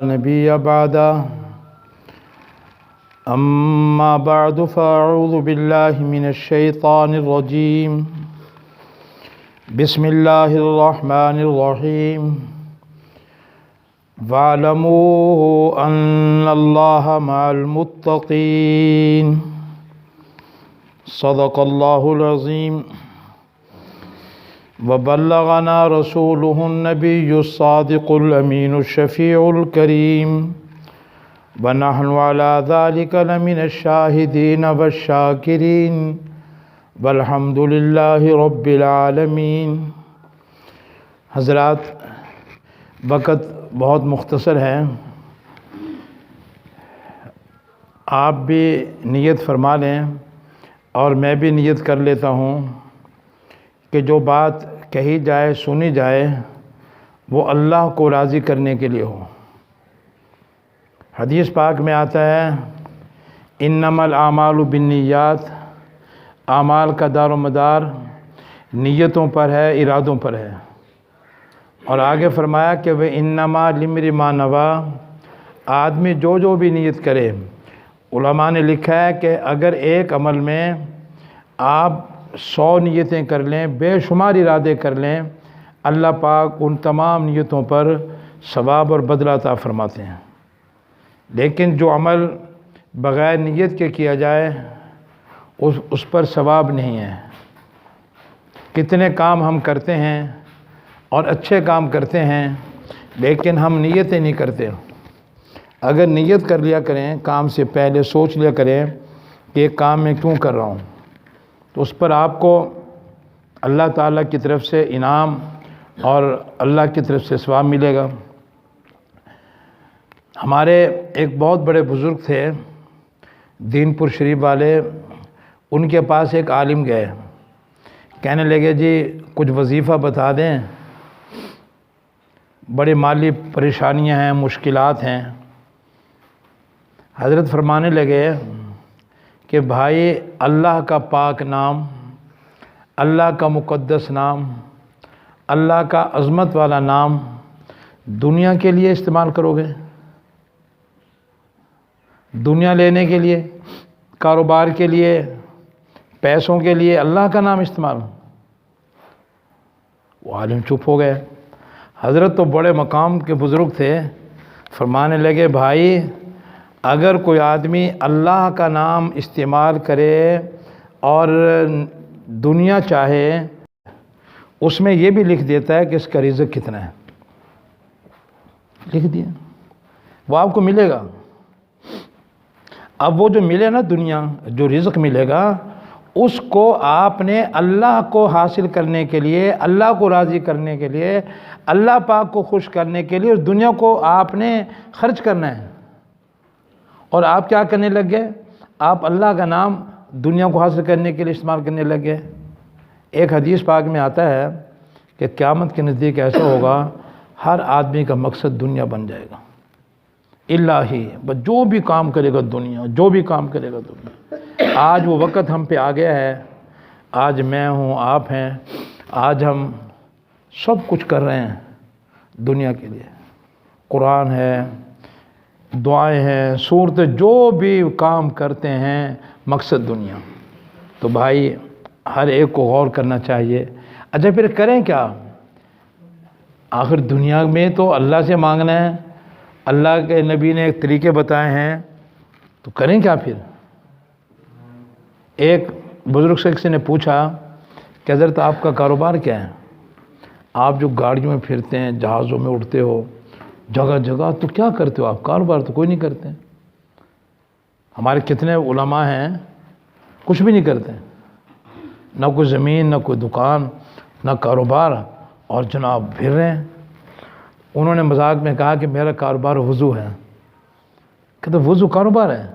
نبي بعده أما بعد فأعوذ بالله من الشيطان الرجيم بسم الله الرحمن الرحيم واعلموا أن الله مع المتقين صدق الله العظيم وبلغنا رسوله النبي الصادق الأمين الشفيع الكريم ونحن على ذلك لمن الشاهدين والشاكرين والحمد لله رب العالمین۔ حضرات، وقت بہت مختصر ہے، آپ بھی نیت فرما لیں اور میں بھی نیت کر لیتا ہوں کہ جو بات کہی جائے سنی جائے وہ اللہ کو راضی کرنے کے لیے ہو۔ حدیث پاک میں آتا ہے انما الاعمال بالنیات، اعمال کا دار و مدار نیتوں پر ہے، ارادوں پر ہے، اور آگے فرمایا کہ وہ انما لامرئ ما نویٰ، آدمی جو بھی نیت کرے۔ علماء نے لکھا ہے کہ اگر ایک عمل میں آپ 100 نیتیں کر لیں، بے شمار ارادے کر لیں، اللہ پاک ان تمام نیتوں پر ثواب اور بدلہ عطا فرماتے ہیں۔ لیکن جو عمل بغیر نیت کے کیا جائے اس پر ثواب نہیں ہے۔ کتنے کام ہم کرتے ہیں اور اچھے کام کرتے ہیں، لیکن ہم نیتیں نہیں کرتے۔ اگر نیت کر لیا کریں، کام سے پہلے سوچ لیا کریں کہ یہ کام میں کیوں کر رہا ہوں، تو اس پر آپ کو اللہ تعالیٰ کی طرف سے انعام اور اللہ کی طرف سے ثواب ملے گا۔ ہمارے ایک بہت بڑے بزرگ تھے، دین پور شریف والے، ان کے پاس ایک عالم گئے، کہنے لگے جی کچھ وظیفہ بتا دیں، بڑے مالی پریشانیاں ہیں، مشکلات ہیں۔ حضرت فرمانے لگے کہ بھائی اللہ کا پاک نام، اللہ کا مقدس نام، اللہ کا عظمت والا نام دنیا کے لیے استعمال کرو گے؟ دنیا لینے کے لیے، کاروبار کے لیے، پیسوں کے لیے اللہ کا نام استعمال؟ وہ عالم چپ ہو گئے۔ حضرت تو بڑے مقام کے بزرگ تھے، فرمانے لگے بھائی اگر کوئی آدمی اللہ کا نام استعمال کرے اور دنیا چاہے، اس میں یہ بھی لکھ دیتا ہے کہ اس کا رزق کتنا ہے، لکھ دیا، وہ آپ کو ملے گا۔ اب وہ جو ملے نا دنیا، جو رزق ملے گا، اس کو آپ نے اللہ کو حاصل کرنے کے لیے، اللہ کو راضی کرنے کے لیے، اللہ پاک کو خوش کرنے کے لیے اس دنیا کو آپ نے خرچ کرنا ہے۔ اور آپ کیا کرنے لگ گئے؟ آپ اللہ کا نام دنیا کو حاصل کرنے کے لیے استعمال کرنے لگ گئے۔ ایک حدیث پاک میں آتا ہے کہ قیامت کے نزدیک ایسا ہوگا، ہر آدمی کا مقصد دنیا بن جائے گا، الہی، بس جو بھی کام کرے گا دنیا، جو بھی کام کرے گا دنیا۔ آج وہ وقت ہم پہ آ گیا ہے، آج میں ہوں، آپ ہیں، آج ہم سب کچھ کر رہے ہیں دنیا کے لیے۔ قرآن ہے، دعائیں ہیں، صورتیں، جو بھی کام کرتے ہیں مقصد دنیا۔ تو بھائی ہر ایک کو غور کرنا چاہیے۔ اچھا پھر کریں کیا؟ آخر دنیا میں تو اللہ سے مانگنا ہے، اللہ کے نبی نے ایک طریقے بتائے ہیں، تو کریں کیا پھر؟ ایک بزرگ سے کسی نے پوچھا کہ حضرت آپ کا کاروبار کیا ہے؟ آپ جو گاڑیوں میں پھرتے ہیں، جہازوں میں اڑتے ہو جگہ جگہ، تو کیا کرتے ہو آپ؟ کاروبار تو کوئی نہیں کرتے۔ ہمارے کتنے علماء ہیں کچھ بھی نہیں کرتے، نہ کوئی زمین، نہ کوئی دکان، نہ کاروبار، اور جناب پھر رہے ہیں۔ انہوں نے مذاق میں کہا کہ میرا کاروبار وضو ہے۔ کہتے وضو کاروبار ہے؟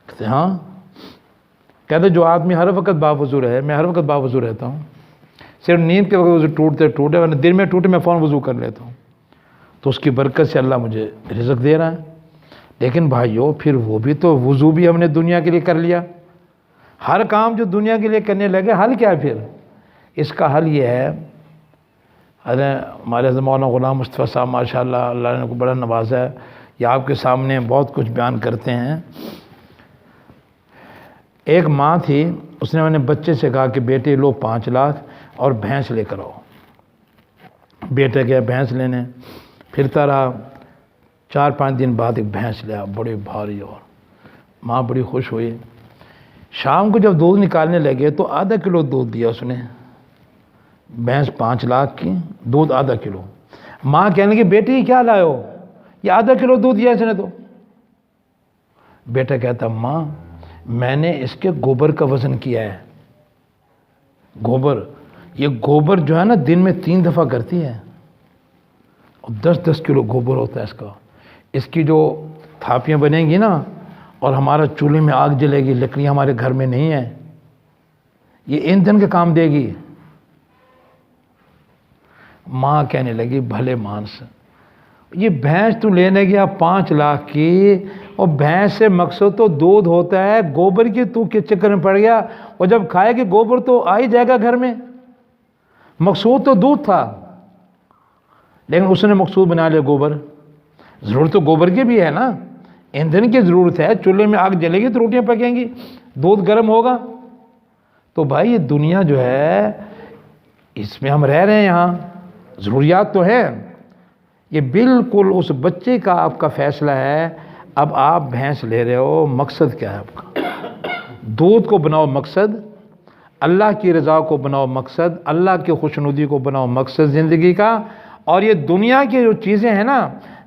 کہتے ہاں۔ کہتے جو آدمی ہر وقت باوضو رہے، میں ہر وقت باوضو رہتا ہوں، صرف نیند کے وقت وضو ٹوٹے ورنہ دن میں ٹوٹے میں فوراً وضو کر لیتا ہوں، تو اس کی برکت سے اللہ مجھے رزق دے رہا ہے۔ لیکن بھائیو پھر وہ بھی تو وضو بھی ہم نے دنیا کے لیے کر لیا، ہر کام جو دنیا کے لیے کرنے لگے، حل کیا ہے پھر؟ اس کا حل یہ ہے، حضرت ہمارے مولانا غلام مصطفیٰ صاحب ماشاءاللہ اللہ نے کو بڑا نوازا ہے، یہ آپ کے سامنے بہت کچھ بیان کرتے ہیں۔ ایک ماں تھی، اس نے اپنے بچے سے کہا کہ بیٹے لو 5 لاکھ اور بھینس لے کر آؤ۔ بیٹا گیا بھینس لینے، پھرتا رہا، 4-5 دن بعد ایک بھینس لیا بڑی بھاری، اور ماں بڑی خوش ہوئی۔ شام کو جب دودھ نکالنے لگے تو آدھا کلو دودھ دیا اس نے، بھینس 5 لاکھ کی، دودھ آدھا کلو۔ ماں کہنے لگی بیٹی یہ کیا لائے ہو، یہ آدھا کلو دودھ دیا اس نے تو۔ بیٹا کہتا ماں میں نے اس کے گوبر کا وزن کیا ہے، گوبر، یہ گوبر جو ہے نا دن میں 3 دفعہ کرتی ہے، اور 10-10 کلو گوبر ہوتا ہے اس کا۔ اس کی جو تھاپیاں بنیں گی نا، اور ہمارا چولہے میں آگ جلے گی، لکڑیاں ہمارے گھر میں نہیں ہیں، یہ ایندھن کے کام دے گی۔ ماں کہنے لگی بھلے مانس، یہ بھینس تو لینے گیا 5 لاکھ کی، اور بھینس سے مقصد تو دودھ ہوتا ہے، گوبر کی تو کس چکر میں پڑ گیا؟ اور جب کھائے گی گوبر تو آ ہی جائے گا گھر میں، مقصود تو دودھ تھا، لیکن اس نے مقصود بنا لیا گوبر۔ ضرورت تو گوبر کی بھی ہے نا، ایندھن کی ضرورت ہے، چولہے میں آگ جلے گی تو روٹیاں پکیں گی، دودھ گرم ہوگا۔ تو بھائی یہ دنیا جو ہے اس میں ہم رہ رہے ہیں، یہاں ضروریات تو ہیں، یہ بالکل اس بچے کا آپ کا فیصلہ ہے۔ اب آپ بھینس لے رہے ہو، مقصد کیا ہے آپ کا؟ دودھ کو بناؤ مقصد، اللہ کی رضا کو بناؤ مقصد، اللہ کی خوشنودی کو بناؤ مقصد زندگی کا۔ اور یہ دنیا کی جو چیزیں ہیں نا،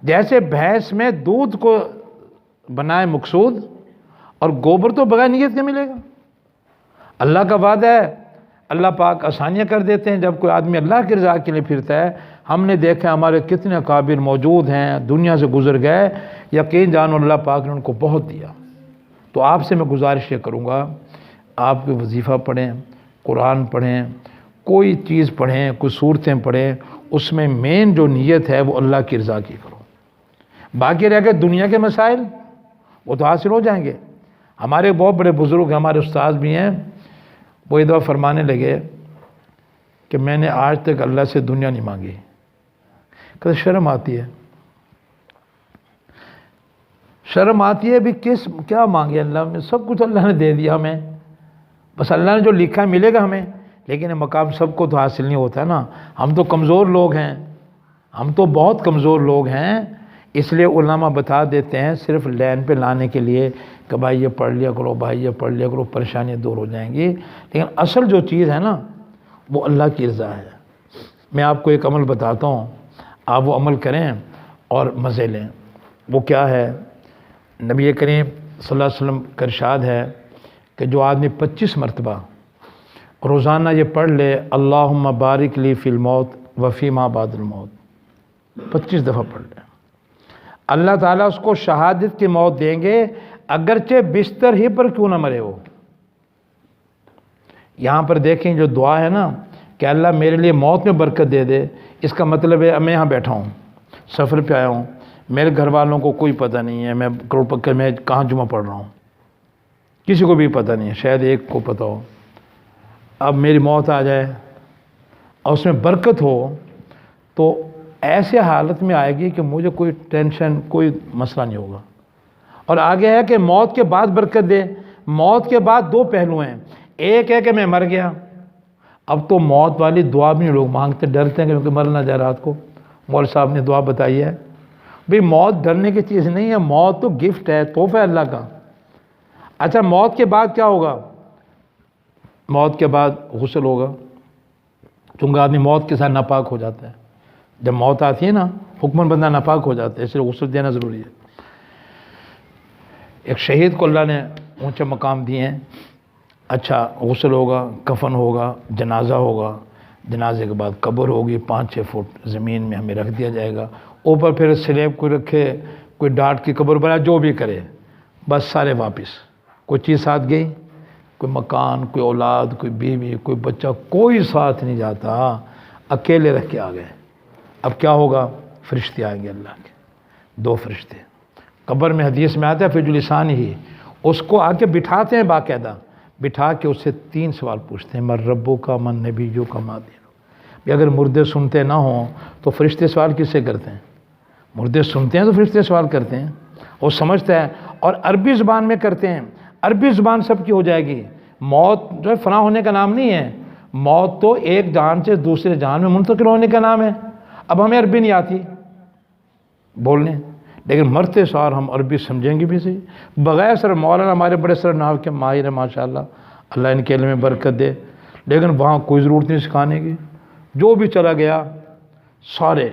جیسے بھینس میں دودھ کو بنائے مقصود، اور گوبر تو بغیر نیت کے ملے گا۔ اللہ کا وعدہ ہے، اللہ پاک آسانیاں کر دیتے ہیں جب کوئی آدمی اللہ کی رضا کے لیے پھرتا ہے۔ ہم نے دیکھا ہمارے کتنے قابل موجود ہیں، دنیا سے گزر گئے، یقین جانو اللہ پاک نے ان کو بہت دیا۔ تو آپ سے میں گزارش یہ کروں گا، آپ کو وظیفہ پڑھیں، قرآن پڑھیں، کوئی چیز پڑھیں، کوئی صورتیں پڑھیں، اس میں مین جو نیت ہے وہ اللہ کی رضا کی کرو۔ باقی رہ گئے دنیا کے مسائل، وہ تو حاصل ہو جائیں گے۔ ہمارے بہت بڑے بزرگ ہیں، ہمارے استاد بھی ہیں، وہ ایک دفعہ فرمانے لگے کہ میں نے آج تک اللہ سے دنیا نہیں مانگی، کہتے شرم آتی ہے، شرم آتی ہے بھی کیا مانگے اللہ میں، سب کچھ اللہ نے دے دیا ہمیں، بس اللہ نے جو لکھا ہے ملے گا ہمیں، لیکن یہ مقام سب کو تو حاصل نہیں ہوتا نا۔ ہم تو کمزور لوگ ہیں، ہم تو بہت کمزور لوگ ہیں، اس لیے علماء بتا دیتے ہیں صرف لین پہ لانے کے لیے کہ بھائی یہ پڑھ لیا کرو، بھائی یہ پڑھ لیا کرو، پریشانیاں دور ہو جائیں گی، لیکن اصل جو چیز ہے نا وہ اللہ کی رضا ہے۔ میں آپ کو ایک عمل بتاتا ہوں، آپ وہ عمل کریں اور مزے لیں۔ وہ کیا ہے؟ نبی کریم صلی اللہ علیہ وسلم کا ارشاد ہے کہ جو آدمی 25 مرتبہ روزانہ یہ پڑھ لے اللہم بارک لی فی الموت وفی ما بعد الموت، 25 دفعہ پڑھ لے، اللہ تعالیٰ اس کو شہادت کی موت دیں گے، اگرچہ بستر ہی پر کیوں نہ مرے ہو۔ یہاں پر دیکھیں جو دعا ہے نا کہ اللہ میرے لیے موت میں برکت دے دے، اس کا مطلب ہے میں یہاں بیٹھا ہوں، سفر پہ آیا ہوں، میرے گھر والوں کو کوئی پتہ نہیں ہے میں کروڑ پکر میں کہاں جمعہ پڑھ رہا ہوں، کسی کو بھی پتہ نہیں ہے، شاید ایک کو پتہ ہو۔ اب میری موت آ جائے اور اس میں برکت ہو تو ایسے حالت میں آئے گی کہ مجھے کوئی ٹینشن، کوئی مسئلہ نہیں ہوگا۔ اور آگے ہے کہ موت کے بعد برکت دے۔ موت کے بعد 2 پہلو ہیں، ایک ہے کہ میں مر گیا، اب تو موت والی دعا بھی لوگ مانگتے، ڈرتے ہیں کہ مر نہ جائے رات کو۔ مول صاحب نے دعا بتائی ہے، بھئی موت ڈرنے کی چیز نہیں ہے، موت تو گفٹ ہے، تحفہ ہے اللہ کا۔ اچھا موت کے بعد کیا ہوگا؟ موت کے بعد غسل ہوگا، چونکہ آدمی موت کے ساتھ ناپاک ہو جاتا ہے، جب موت آتی ہے نا حکمن بندہ ناپاک ہو جاتا ہے، اس لیے غسل دینا ضروری ہے۔ ایک شہید کو اللہ نے اونچے مقام دیے ہیں۔ اچھا غسل ہوگا، کفن ہوگا، جنازہ ہوگا، جنازے کے بعد قبر ہوگی، 5-6 فٹ زمین میں ہمیں رکھ دیا جائے گا، اوپر پھر سلیب کوئی رکھے، کوئی ڈاٹ کی قبر بنا، جو بھی کرے، بس سارے واپس۔ کوئی چیز ساتھ گئی، کوئی مکان، کوئی اولاد، کوئی بیوی، کوئی بچہ، کوئی ساتھ نہیں جاتا، اکیلے رکھ کے آ گئے۔ اب کیا ہوگا؟ فرشتے آئیں گے اللہ کے، 2 فرشتے قبر میں، حدیث میں آتا ہے فی لسان ہی، اس کو آ کے بٹھاتے ہیں، باقاعدہ بٹھا کے اس سے 3 سوال پوچھتے ہیں، من ربو کا، من نبیو کا، ما دینو، کہ اگر مردے سنتے نہ ہوں تو فرشتے سوال کس سے کرتے ہیں؟ مردے سنتے ہیں تو فرشتے سوال کرتے ہیں، وہ سمجھتا ہے، اور عربی زبان میں کرتے ہیں۔ عربی زبان سب کی ہو جائے گی۔ موت جو ہے فنا ہونے کا نام نہیں ہے، موت تو ایک جہان سے دوسرے جہان میں منتقل ہونے کا نام ہے۔ اب ہمیں عربی نہیں آتی بولنے، لیکن مرتے سار ہم عربی سمجھیں گے بھی صحیح۔ بغیر سر مولانا ہمارے بڑے سر نحو کے ماہر ہیں ماشاءاللہ، اللہ ان کے علم میں برکت دے، لیکن وہاں کوئی ضرورت نہیں سکھانے کی۔ جو بھی چلا گیا سارے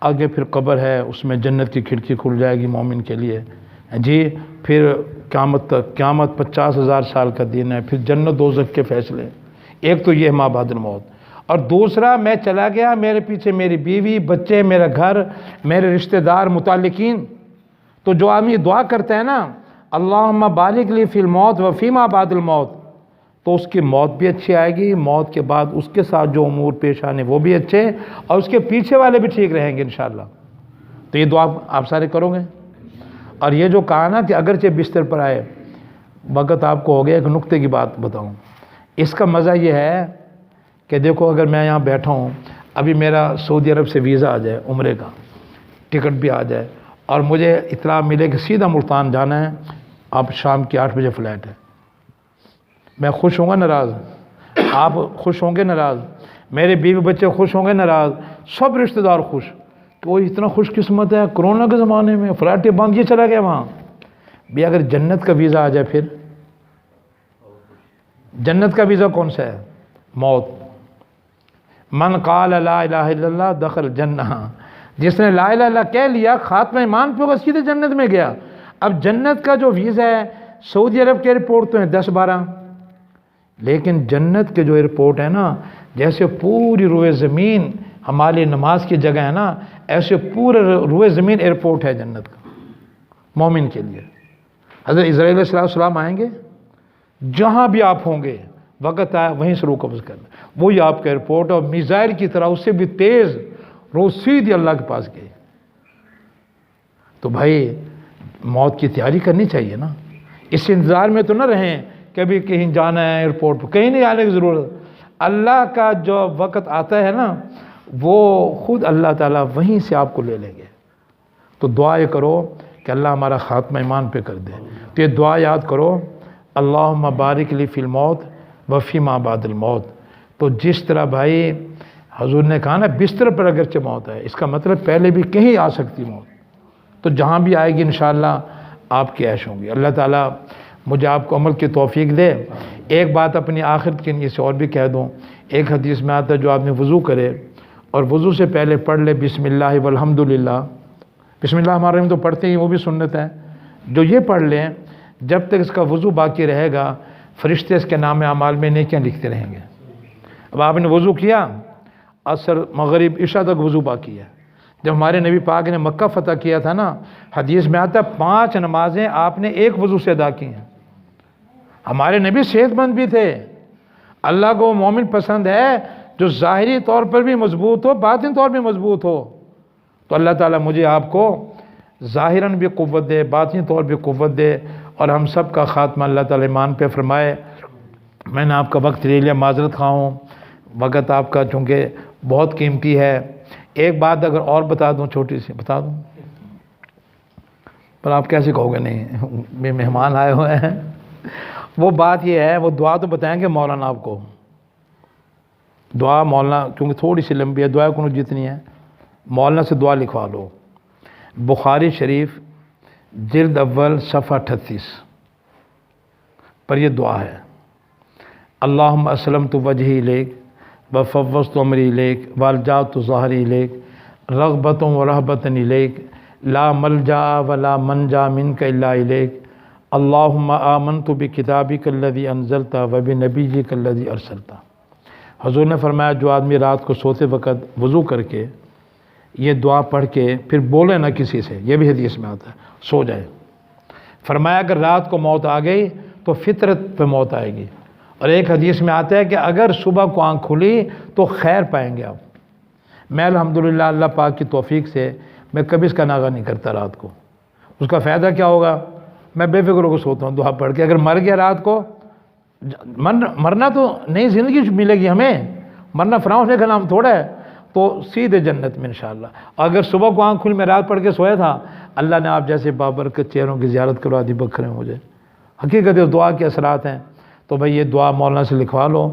آگے پھر قبر ہے، اس میں جنت کی کھڑکی کھل جائے گی مومن کے لیے جی، پھر قیامت تک، قیامت 50,000 سال کا دن ہے، پھر جنت دوزخ کے فیصلے۔ ایک تو یہ ما بعد الموت، اور دوسرا میں چلا گیا، میرے پیچھے میری بیوی، بچے، میرا گھر، میرے رشتہ دار، متعلقین۔ تو جو آدمی دعا کرتا ہے نا اللہم بارک لی فی الموت و فی ما بعد الموت، تو اس کی موت بھی اچھی آئے گی، موت کے بعد اس کے ساتھ جو امور پیش آنے وہ بھی اچھے، اور اس کے پیچھے والے بھی ٹھیک رہیں گے انشاءاللہ۔ تو یہ دعا آپ سارے کرو گے۔ اور یہ جو کہا نا کہ اگرچہ بستر پر آئے، وقت آپ کو ہو گیا، ایک نقطے کی بات بتاؤں، اس کا مزہ یہ ہے کہ دیکھو اگر میں یہاں بیٹھا ہوں، ابھی میرا سعودی عرب سے ویزا آ جائے، عمرے کا ٹکٹ بھی آ جائے، اور مجھے اطلاع ملے کہ سیدھا ملتان جانا ہے، آپ شام کی 8 بجے فلائٹ ہے، میں خوش ہوں گا ناراض؟ آپ خوش ہوں گے ناراض؟ میرے بیوی بچے خوش ہوں گے ناراض؟ سب رشتہ دار خوش کہ وہ اتنا خوش قسمت ہے، کرونا کے زمانے میں فلائٹیں بند، یہ چلا گیا وہاں بھی۔ اگر جنت کا ویزا آ جائے، پھر جنت کا ویزا کون سا ہے؟ موت۔ من قال لا الہ الا اللہ دخل جنہ، جس نے لا الہ الا اللہ کہہ لیا، خاتمہ ایمان پہ ہوگا، سیدھے جنت میں گیا۔ اب جنت کا جو ویزا ہے، سعودی عرب کے ایئرپورٹ تو ہیں 10-12، لیکن جنت کے جو ایئرپورٹ ہے نا، جیسے پوری روئے زمین ہمارے نماز کی جگہ ہے نا، ایسے پورے روئے زمین ایئرپورٹ ہے جنت کا مومن کے لیے۔ حضرت اسرائیل علیہ السلام آئیں گے، جہاں بھی آپ ہوں گے وقت آیا وہیں سے روح قبض کرنا، وہی آپ کا ایئرپورٹ، اور میزائل کی طرح اس سے بھی تیز روح سیدھی اللہ کے پاس گئی۔ تو بھائی موت کی تیاری کرنی چاہیے نا، اس انتظار میں تو نہ رہیں کبھی کہیں جانا ہے ایئرپورٹ پہ، کہیں نہیں آنے کی ضرورت۔ اللہ کا جو وقت آتا ہے نا، وہ خود اللہ تعالیٰ وہیں سے آپ کو لے لیں گے۔ تو دعا یہ کرو کہ اللہ ہمارا خاتمہ ایمان پہ کر دے۔ تو یہ دعا یاد کرو، اللہم بارک لی فی الموت و فی ما بعد الموت۔ تو جس طرح بھائی حضور نے کہا نا، بستر پر اگرچہ موت ہے، اس کا مطلب پہلے بھی کہیں آ سکتی موت، تو جہاں بھی آئے گی انشاءاللہ آپ کی عیش ہوں گی۔ اللہ تعالیٰ مجھے آپ کو عمل کی توفیق دے۔ ایک بات اپنی آخرت کے لیے سے اور بھی کہہ دوں، ایک حدیث میں آتا ہے جو آدمی وضو کرے اور وضو سے پہلے پڑھ لے بسم اللہ والحمدللہ، بسم اللہ ہمارے میں تو پڑھتے ہی، وہ بھی سنت ہے، جو یہ پڑھ لیں جب تک اس کا وضو باقی رہے گا، فرشتے اس کے نام اعمال میں نیکیاں لکھتے رہیں گے۔ اب آپ نے وضو کیا، عصر مغرب عشاء تک وضو باقی ہے۔ جب ہمارے نبی پاک نے مکہ فتح کیا تھا نا، حدیث میں آتا ہے 5 نمازیں آپ نے ایک وضو سے ادا کی ہیں۔ ہمارے نبی صحت مند بھی تھے۔ اللہ کو مومن پسند ہے جو ظاہری طور پر بھی مضبوط ہو، باطن طور بھی مضبوط ہو۔ تو اللہ تعالیٰ مجھے آپ کو ظاہراً بھی قوت دے، باطنی طور بھی قوت دے، اور ہم سب کا خاتمہ اللہ تعالیٰ ایمان پہ فرمائے۔ میں نے آپ کا وقت لے لیا، معذرت خواہ ہوں، وقت آپ کا چونکہ بہت قیمتی ہے۔ ایک بات اگر اور بتا دوں، چھوٹی سی بتا دوں، پر آپ کیسے کہو گے نہیں، میں مہمان آئے ہوئے ہیں۔ وہ بات یہ ہے، وہ دعا تو بتائیں گے مولانا آپ کو، دعا مولانا کیونکہ تھوڑی سی لمبی ہے، دعا کنو جتنی ہے مولانا سے دعا لکھوا لو۔ بخاری شریف جلد اول صفحہ 38 پر یہ دعا ہے، اللہم اسلمت وجہی الیک وفوضت امری الیک والجأت ظہری الیک رغبۃ و رہبۃ الیک لا ملجا ولا منجا منک الا الیک اللہم آمنت بکتابک الذی انزلت وبنبیک الذی ارسلت۔ حضور نے فرمایا جو آدمی رات کو سوتے وقت وضو کر کے یہ دعا پڑھ کے پھر بولے نہ کسی سے، یہ بھی حدیث میں آتا ہے، سو جائے۔ فرمایا اگر رات کو موت آ گئی تو فطرت پہ موت آئے گی، اور ایک حدیث میں آتا ہے کہ اگر صبح کو آنکھ کھلی تو خیر پائیں گے آپ۔ میں الحمدللہ اللہ پاک کی توفیق سے میں کبھی اس کا ناغہ نہیں کرتا رات کو۔ اس کا فائدہ کیا ہوگا؟ میں بے فکر ہو کے سوتا ہوں دعا پڑھ کے۔ اگر مر گیا رات کو، مرنا تو نئی زندگی ملے گی ہمیں، مرنا فنا ہونے کا نام تھوڑا ہے، تو سیدھے جنت میں انشاءاللہ۔ اگر صبح کو آنکھ کھل میں رات پڑھ کے سویا تھا، اللہ نے آپ جیسے بابرکت چہروں کی زیارت کروا دی، بکھرے مجھے۔ حقیقت اس دعا کے اثرات ہیں، تو بھئی یہ دعا مولانا سے لکھوا لو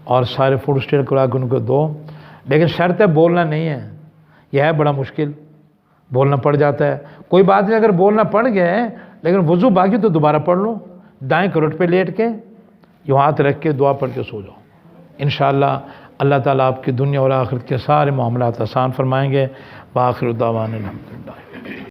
اور سارے فوڈ اسٹیٹ کرا کے ان کو دو، لیکن شرط ہے بولنا نہیں ہے، یہ ہے بڑا مشکل، بولنا پڑ جاتا ہے، کوئی بات نہیں، اگر بولنا پڑ گئے لیکن وضو باقی تو دوبارہ پڑھ لو، دائیں کروٹ پہ لیٹ کے یوں ہاتھ رکھ کے دعا پڑھ کے سو جاؤ، انشاءاللہ اللہ تعالیٰ آپ کی دنیا اور آخرت کے سارے معاملات آسان فرمائیں گے۔ وآخر دعوانا الحمدللہ۔